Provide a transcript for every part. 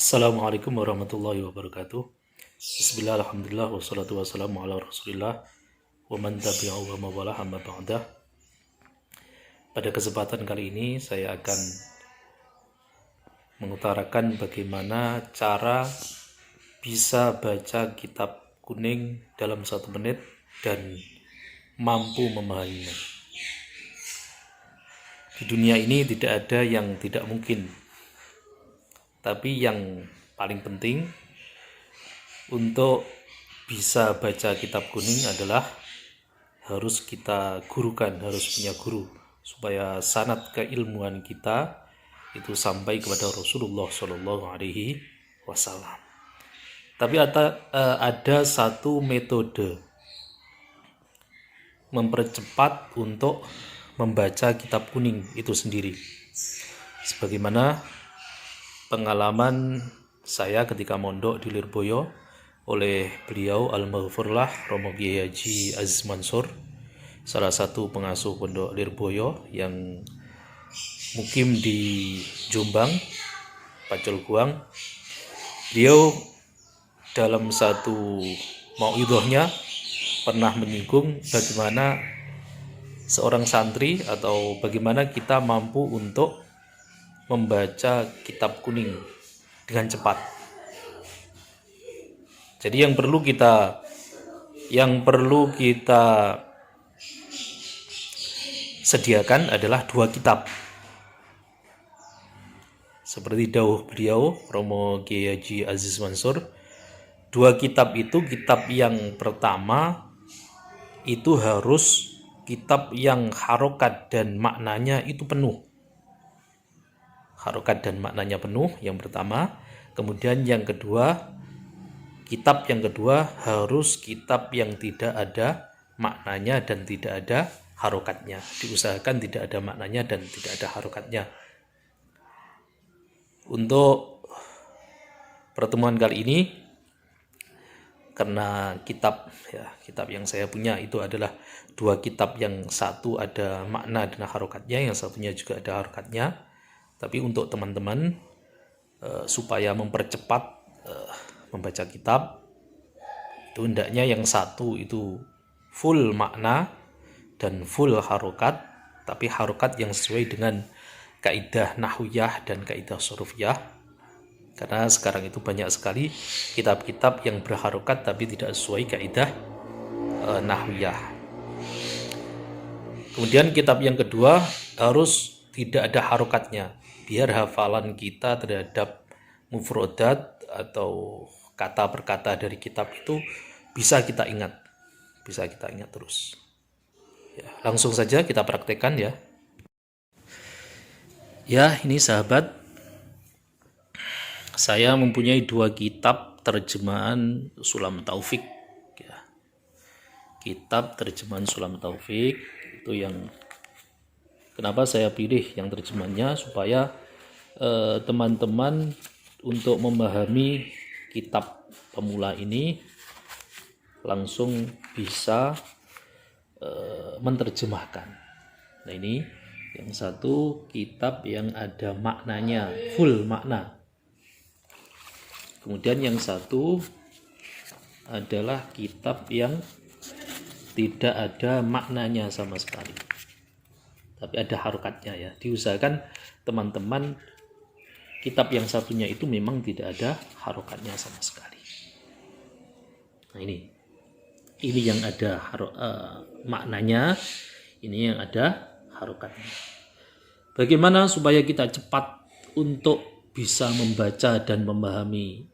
Assalamualaikum warahmatullahi wabarakatuh. Bismillah, alhamdulillah, wassalatu wassalamu ala rasulillah wa man tabi'ahu wa mawalah amma ba'dah. Pada kesempatan kali ini saya akan mengutarakan bagaimana cara bisa baca kitab kuning dalam 1 menit dan mampu memahaminya. Di dunia ini tidak ada yang tidak mungkin, tapi yang paling penting untuk bisa baca kitab kuning adalah harus kita gurukan, harus punya guru, supaya sanad keilmuan kita itu sampai kepada Rasulullah Shallallahu Alaihi Wasallam. Tapi ada satu metode mempercepat untuk membaca kitab kuning itu sendiri, sebagaimana pengalaman saya ketika mondok di Lirboyo oleh beliau Al-Maghfurlah Romo Kiai Haji Aziz Mansur, salah satu pengasuh pondok Lirboyo yang mukim di Jombang, Pacul Guang. Beliau dalam satu mauidhahnya pernah menyinggung bagaimana seorang santri atau bagaimana kita mampu untuk membaca kitab kuning dengan cepat. Jadi yang perlu kita sediakan adalah 2 kitab. Seperti dawuh beliau Romo Kiai Haji Aziz Mansur, 2 kitab itu, kitab yang pertama itu harus kitab yang harokat dan maknanya itu penuh. Harokat dan maknanya penuh yang pertama. Kemudian yang kedua, kitab yang kedua harus kitab yang tidak ada maknanya dan tidak ada harokatnya. Diusahakan tidak ada maknanya dan tidak ada harokatnya. Untuk pertemuan kali ini, karena kitab yang saya punya itu adalah 2 kitab, yang satu ada makna dan harokatnya, yang satunya juga ada harokatnya. Tapi untuk teman-teman supaya mempercepat membaca kitab, itu hendaknya yang satu itu full makna dan full harokat, tapi harokat yang sesuai dengan kaidah nahwiyah dan kaidah sorofiyah. Karena sekarang itu banyak sekali kitab-kitab yang berharokat tapi tidak sesuai kaidah nahwiyah. Kemudian kitab yang kedua harus tidak ada harokatnya, biar hafalan kita terhadap mufrodat atau kata per kata dari kitab itu bisa kita ingat terus. Ya, langsung saja kita praktekkan ya. Ya, ini sahabat, saya mempunyai 2 kitab terjemahan Sulam Taufik. Ya. Kitab terjemahan Sulam Taufik itu yang kenapa saya pilih yang terjemahannya, supaya teman-teman untuk memahami kitab pemula ini langsung bisa menerjemahkan. Nah, ini yang satu kitab yang ada maknanya, full makna. Kemudian yang satu adalah kitab yang tidak ada maknanya sama sekali, tapi ada harokatnya ya. Diusahakan teman-teman kitab yang satunya itu memang tidak ada harokatnya sama sekali. Nah, ini yang ada maknanya, ini yang ada harokatnya. Bagaimana supaya kita cepat untuk bisa membaca dan memahami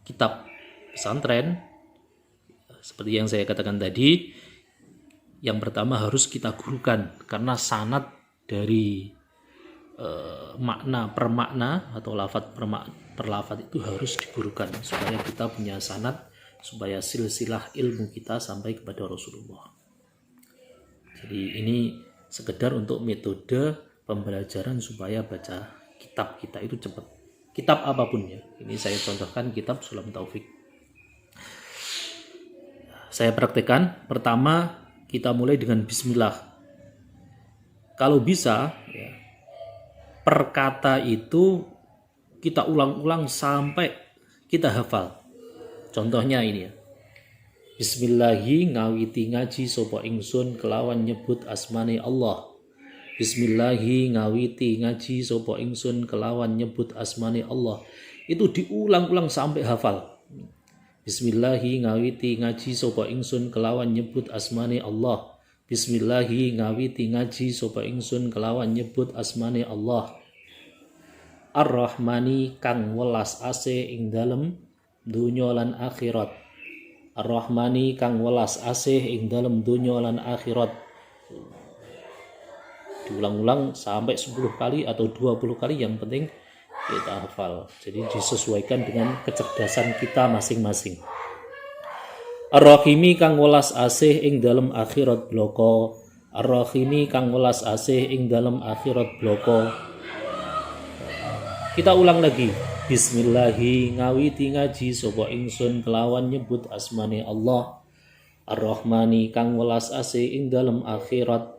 kitab pesantren? Seperti yang saya katakan tadi, yang pertama harus kita gurukan, karena sanad dari makna per makna atau lafadz per lafadz itu harus digurukan, supaya kita punya sanad, supaya silsilah ilmu kita sampai kepada Rasulullah. Jadi ini sekedar untuk metode pembelajaran supaya baca kitab kita itu cepat. Kitab apapun ya. Ini saya contohkan kitab Sulam Taufik. Saya praktekkan. Pertama, kita mulai dengan bismillah. Kalau bisa ya, per kata itu kita ulang-ulang sampai kita hafal. Contohnya ini ya. Bismillahi ngawiti ngaji sapa ingsun kelawan nyebut asmane Allah. Bismillahi ngawiti ngaji sapa ingsun kelawan nyebut asmane Allah. Itu diulang-ulang sampai hafal. Bismillahi ngawiti ngaji sapa ingsun kelawan nyebut asmane Allah. Bismillahi ngawiti ngaji sapa ingsun kelawan nyebut asmane Allah. Ar-Rahmani kang welas asih ing dalem dunya lan akhirat. Ar-Rahmani kang welas asih ing dalem dunya lan akhirat. Diulang-ulang sampai 10 kali atau 20 kali, yang penting kita hafal. Jadi disesuaikan dengan kecerdasan kita masing-masing. Ar-Rahimi kang welas asih ing dalem akhirat bloko. Ar-Rahimi kang welas asih ing dalem akhirat bloko. Kita ulang lagi. Bismillahi ngawiti ngaji sapa ingsun kelawan nyebut asmane Allah. Ar-Rahmani kang welas asih ing dalem akhirat,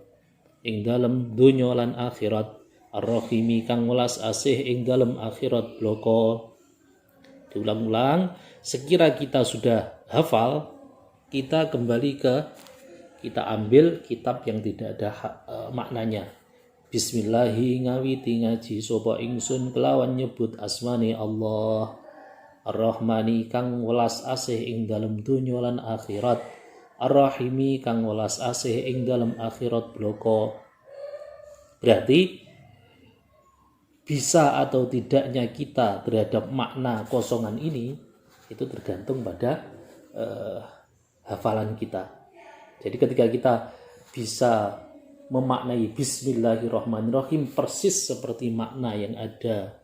ing dalem dunya lan akhirat. Ar-Rahimi kang welas asih ing dalem akhirat bloko. Diulang-ulang. Sekira kita sudah hafal, kita kembali kita ambil kitab yang tidak ada maknanya. Bismillahi ngawiti ngaji sapa ingsun kelawan nyebut asmane Allah. Ar-Rahmani kang welas asih ing dalem dunya lan akhirat. Ar-Rahimi kang welas asih ing dalem akhirat bloko. Berarti bisa atau tidaknya kita terhadap makna kosongan ini itu tergantung pada hafalan kita. Jadi ketika kita bisa memaknai Bismillahirrahmanirrahim persis seperti makna yang ada,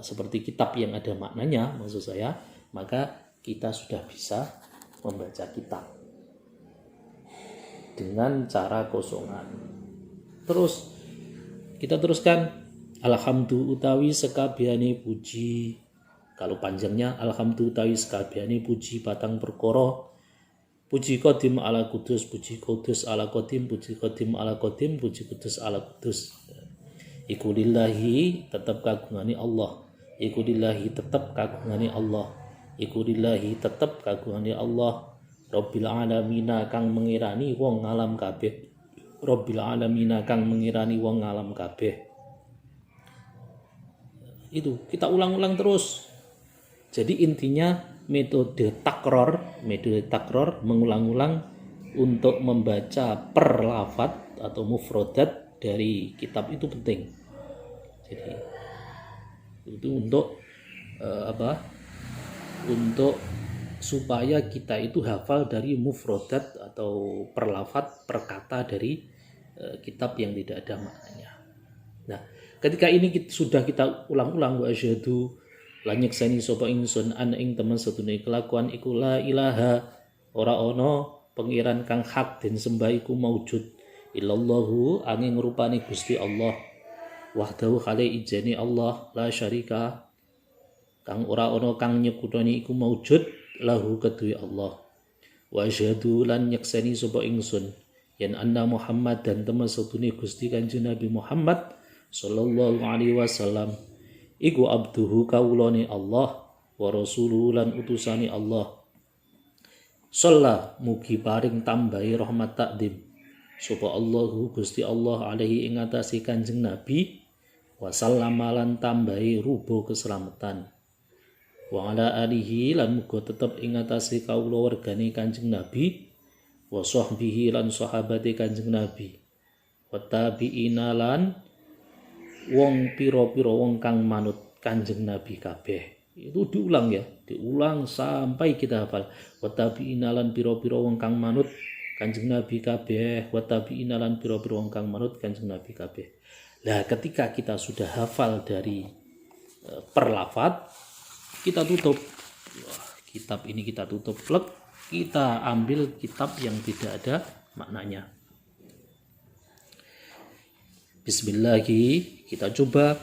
seperti kitab yang ada maknanya, maksud saya, maka kita sudah bisa membaca kitab dengan cara kosongan. Terus kita teruskan. Alhamdu utawi sekabehane puji. Kalau panjangnya alhamdu utawi sekabehane puji batang perkara. Puji qadim ala kudus, puji kudus ala qadim, puji qadim ala qadim, puji kudus ala kudus. Iku lillahi tetap kagungane Allah. Iku lillahi tetap kagungane Allah. Iku lillahi tetap kagungane Allah. Rabbil alamina kang mengirani wong alam kabeh. Rabbil alamina kang mengirani wong alam kabeh. Itu kita ulang-ulang terus. Jadi intinya metode takror mengulang-ulang untuk membaca per lafadz atau mufrodat dari kitab itu penting. Jadi itu untuk untuk supaya kita itu hafal dari mufrodat atau per lafadz per kata dari kitab yang tidak ada maknanya. Nah, ketika ini sudah kita ulang-ulang, wa asyhadu lan nyekseni sapa ingsun ana ing temen sedune kelakuan iku la ilaha ora ana pengiran kang hak den sembah iku maujud illallahu angin rupane Gusti Allah wahdahu khali ijene Allah la syarika kang ora ana kang nyekutoni iku maujud lahu kedue Allah. Wa asyhadu lan nyekseni sapa ingsun yen anna Muhammad dan temen sedune Gusti Kanjeng Nabi Muhammad sallallahu alaihi wasallam iku abduhu kawulane Allah wa rasuluhu lan utusane Allah. Shalla mugi paring tambahi rahmat takdim sapa Allahu Gusti Allah alaihi ing atase Kanjeng Nabi wa sallama lan tambahi rubo keselamatan. Wa ala alihi lan muga tetep ing atase kawula wargane Kanjeng Nabi wa sahbihi lan sahabate Kanjeng Nabi wa tabi'ina lan wong piro-piro wong kang manut Kanjeng Nabi kabeh. Itu diulang ya, diulang sampai kita hafal. Wa tabi'ina lan piro-piro wong kang manut Kanjeng Nabi kabeh, wa tabi'ina lan piro-piro wong kang manut Kanjeng Nabi kabeh. Nah, ketika kita sudah hafal dari per lafadz, kita tutup. Kitab ini kita tutup plek, kita ambil kitab yang tidak ada maknanya. Bismillahi, kita coba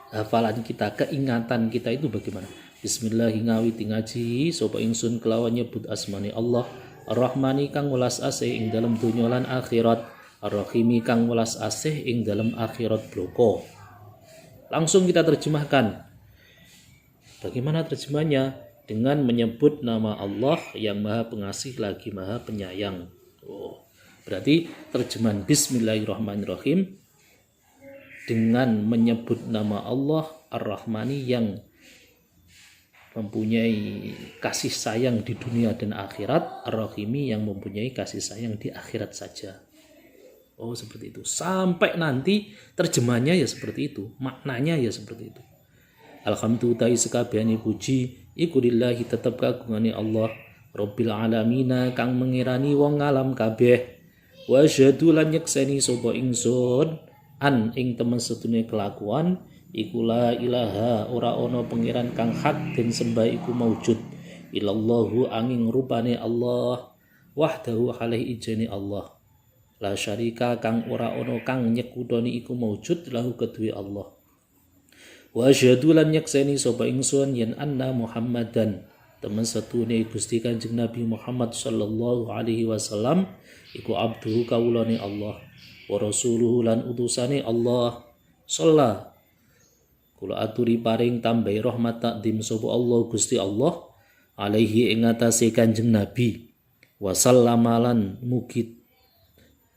hafalan kita, keingatan kita itu bagaimana. Bismillahi ngawiti ngaji sapa ingsun kelawan nyebut asmane Allah. Ar-Rahmani kang welas asih ing dalam dunya lan akhirat. Ar-Rahimi kang welas asih ing dalam akhirat bloko. Langsung kita terjemahkan. Bagaimana terjemahnya? Dengan menyebut nama Allah yang Maha Pengasih lagi Maha Penyayang. Berarti terjemahan Bismillahirrahmanirrahim dengan menyebut nama Allah Ar-Rahmani yang mempunyai kasih sayang di dunia dan akhirat, Ar-Rahimi yang mempunyai kasih sayang di akhirat saja. Seperti itu. Sampai nanti terjemahannya ya seperti itu, maknanya ya seperti itu. Alhamdulillah sekabehane puji iku lillahi tetep kagungane Allah Rabbil alamina kang mengirani wong alam kabeh. Wa asyhadu lan nyekseni sapa ingsun an ing temen setune kelakuan iku la ilaha ora ana pangeran kang hak den sembah iku maujud illallahu angin rupane Allah wahdahu alaihi ijene Allah la syarika kang ora ana kang nyekutoni iku maujud lahu kedue Allah. Wa asyhadu lan nyekseni sapa ingsun yen anna Muhammadan temen satune Gusti Kanjeng Nabi Muhammad sallallahu alaihi wasallam iku abduhu kawulane Allah wa rasuluhu lan utusane Allah. Shalla kula aturi paring tambahi rahmat takdim sapa Allah Gusti Allah alaihi ing atase Kanjeng Nabi wa sallamalan mugi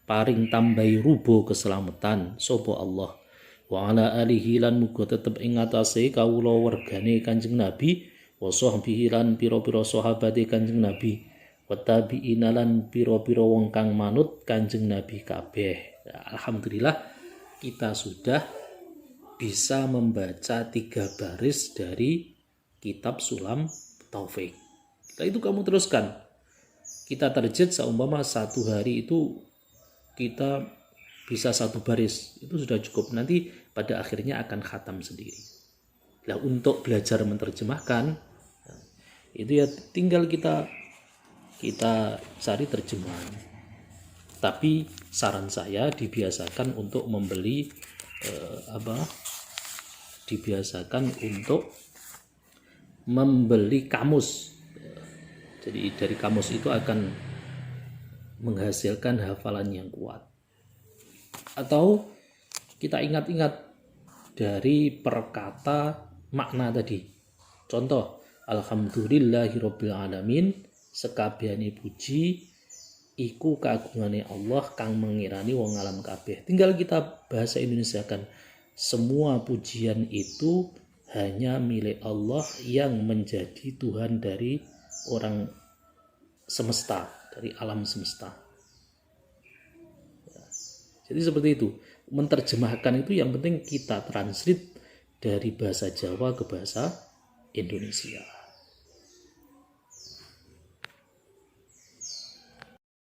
paring tambahi rubo keselamatan sapa Allah wa ala alihi lan muga tetep ing atase kawula wergane Kanjeng Nabi wa sahbihi lan pira-pira sahabate Kanjeng Nabi wa tabi'ina lan pira-pira wong kang manut Kanjeng Nabi kabeh. Alhamdulillah kita sudah bisa membaca 3 baris dari kitab Sulam Taufik. Setelah itu kamu teruskan. Kita target seumpama 1 hari itu kita bisa 1 baris, itu sudah cukup. Nanti pada akhirnya akan khatam sendiri. Nah, untuk belajar menerjemahkan itu ya tinggal kita cari terjemahan. Tapi saran saya dibiasakan untuk membeli kamus. Jadi dari kamus itu akan menghasilkan hafalan yang kuat. Atau kita ingat-ingat dari perkata makna tadi. Contoh, alhamdulillahirabbil alamin, sekabehane puji iku kagungane Allah kang mengirani wong alam kabeh. Tinggal kita bahasa Indonesia kan. Semua pujian itu hanya milik Allah yang menjadi Tuhan dari orang semesta, dari alam semesta. Jadi seperti itu. Menerjemahkan itu yang penting kita translate dari bahasa Jawa ke bahasa Indonesia.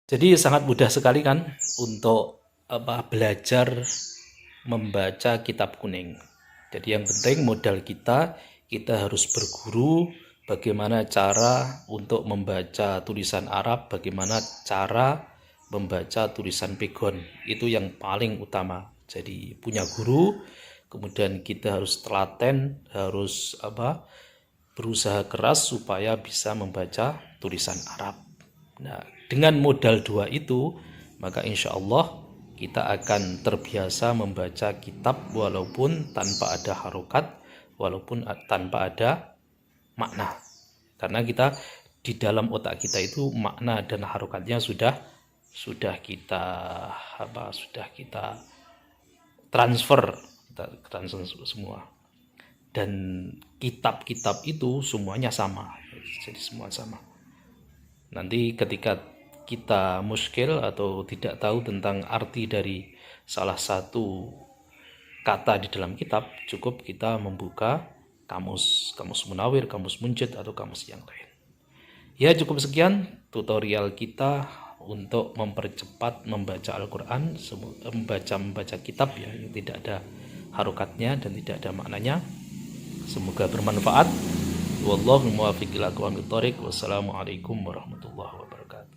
Jadi sangat mudah sekali kan untuk belajar membaca kitab kuning. Jadi yang penting modal kita harus berguru bagaimana cara untuk membaca tulisan Arab, bagaimana cara membaca tulisan pegon. Itu yang paling utama. Jadi punya guru, kemudian kita harus telaten, harus berusaha keras supaya bisa membaca tulisan Arab. Nah, dengan modal 2 itu, maka insya Allah kita akan terbiasa membaca kitab walaupun tanpa ada harokat, walaupun tanpa ada makna. Karena kita di dalam otak kita itu makna dan harokatnya sudah kita transfer semua. Dan kitab-kitab itu semuanya sama. Jadi semua sama. Nanti ketika kita muskil atau tidak tahu tentang arti dari salah satu kata di dalam kitab, cukup kita membuka kamus Munawir, kamus Munjid, atau kamus yang lain. Ya, cukup sekian tutorial kita untuk mempercepat membaca Al-Quran, membaca kitab ya, yang tidak ada harokatnya dan tidak ada maknanya. Semoga bermanfaat. Wallahu muwaffiq ila aqwamit thoriq. Wassalamualaikum warahmatullahi wabarakatuh.